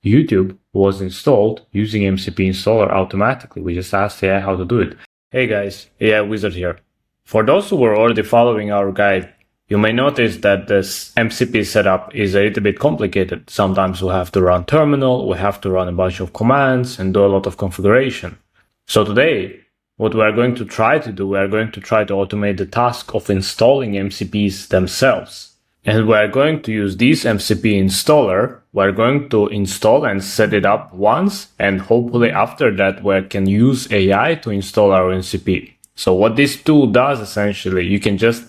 YouTube was installed using MCP Installer automatically. We just asked AI how to do it. Hey guys, AI Wizard here. For those who were already following our guide, you may notice that this MCP setup is a little bit complicated. Sometimes we have to run terminal, we have to run a bunch of commands and do a lot of configuration. So today, what we are going to try to do, we are going to try to automate the task of installing MCPs themselves. And we are going to use this MCP installer. We're going to install and set it up once, and hopefully after that we can use AI to install our MCP. So what this tool does essentially, you can just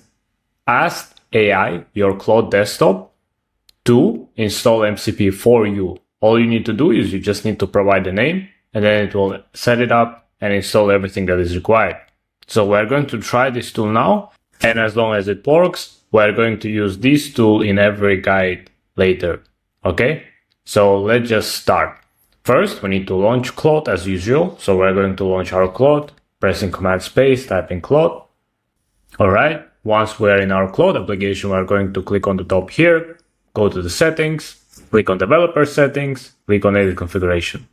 ask AI, your Claude desktop, to install MCP for you. All you need to do is you just need to provide the name, and then it will set it up and install everything that is required. So we're going to try this tool now, and as long as it works, we're going to use this tool in every guide later. Okay, so let's just start. First, we need to launch Claude as usual. So we're going to launch our Claude, pressing Command Space, typing Claude. All right, once we're in our Claude application, we're going to click on the top here, go to the settings, click on developer settings, click on edit configuration.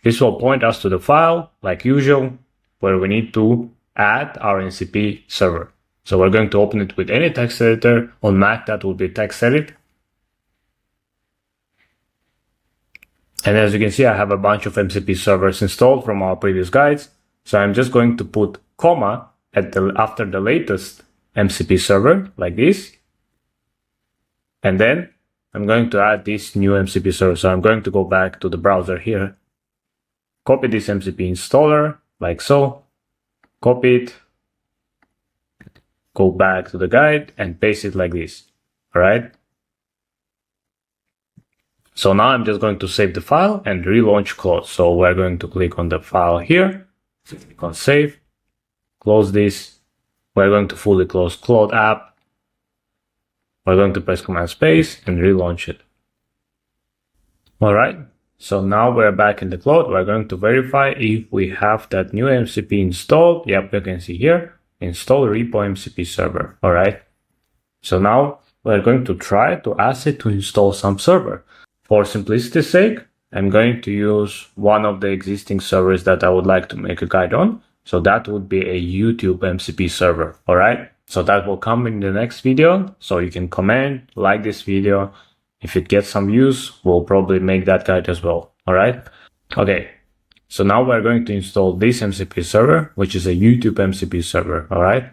This will point us to the file, like usual, where we need to add our MCP server. So we're going to open it with any text editor. On Mac, that will be TextEdit. And as you can see, I have a bunch of MCP servers installed from our previous guides. So I'm just going to put comma after the latest MCP server, like this. And then I'm going to add this new MCP server. So I'm going to go back to the browser here, copy this MCP installer, like so, copy it, go back to the guide and paste it like this. All right. So now I'm just going to save the file and relaunch Claude. So we're going to click on the file here, click on save, close this. We're going to fully close Claude app. We're going to press Command Space and relaunch it. All right. So now we're back in the Claude. We're going to verify if we have that new MCP installed. Yep, you can see here. Install repo MCP server. All right. So now we're going to try to ask it to install some server. For simplicity's sake, I'm going to use one of the existing servers that I would like to make a guide on. So that would be a YouTube MCP server. All right. So that will come in the next video. So you can comment, like this video. If it gets some views, we'll probably make that guide as well. All right. Okay. So now we're going to install this MCP server, which is a YouTube MCP server. All right.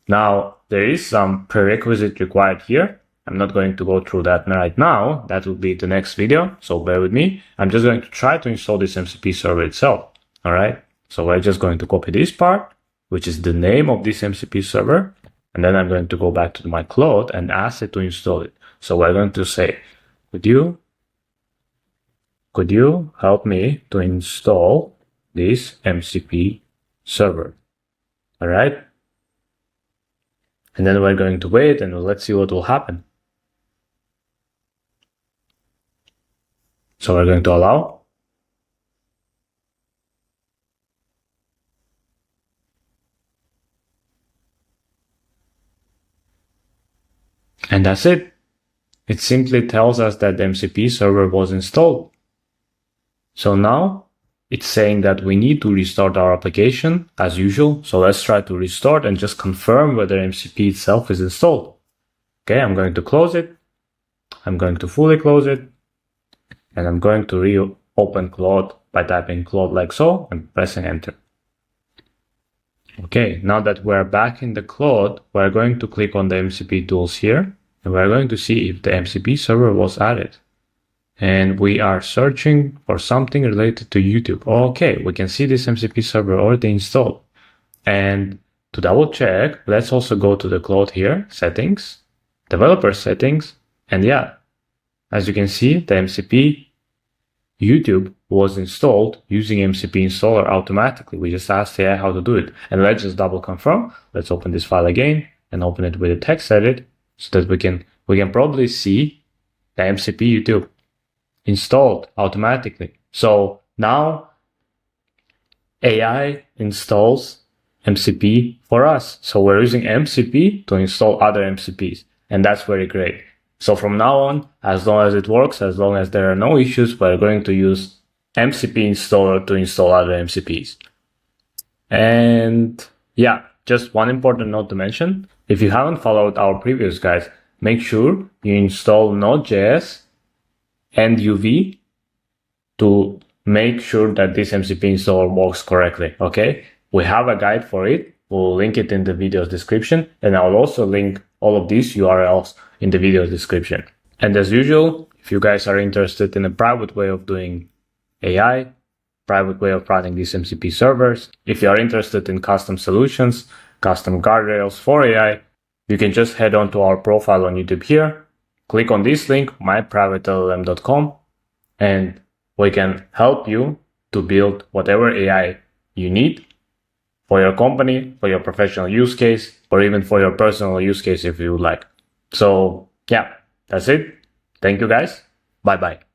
Now there is some prerequisite required here. I'm not going to go through that right now. That will be the next video. So bear with me. I'm just going to try to install this MCP server itself. All right. So we're just going to copy this part, which is the name of this MCP server. And then I'm going to go back to my Claude and ask it to install it. So we're going to say, could you help me to install this MCP server? All right. And then we're going to wait and let's see what will happen. So we're going to allow. And that's it. It simply tells us that the MCP server was installed. So now it's saying that we need to restart our application as usual. So let's try to restart and just confirm whether MCP itself is installed. Okay, I'm going to close it. I'm going to fully close it. And I'm going to reopen Claude by typing Claude like so and pressing enter. Okay, now that we're back in the Claude, we're going to click on the MCP tools here. And we're going to see if the MCP server was added. And we are searching for something related to YouTube. Okay, we can see this MCP server already installed. And to double check, let's also go to the Claude here, settings, developer settings. And yeah, as you can see, the MCP YouTube was installed using MCP Installer automatically. We just asked AI how to do it. And let's just double confirm. Let's open this file again and open it with a text edit so that we can probably see the MCP YouTube installed automatically. So now AI installs MCP for us. So we're using MCP to install other MCPs, and that's very great. So from now on, as long as it works, as long as there are no issues, we're going to use MCP Installer to install other MCPs. And yeah, just one important note to mention. If you haven't followed our previous guides, make sure you install Node.js and UV to make sure that this MCP installer works correctly, okay? We have a guide for it. We'll link it in the video description, and I'll also link all of these URLs in the video description. And as usual, if you guys are interested in a private way of doing AI, private way of running these MCP servers, if you are interested in custom solutions, custom guardrails for AI, you can just head on to our profile on YouTube here, click on this link, myprivatellm.com, and we can help you to build whatever AI you need for your company, for your professional use case, or even for your personal use case if you would like. So yeah, that's it. Thank you guys. Bye bye.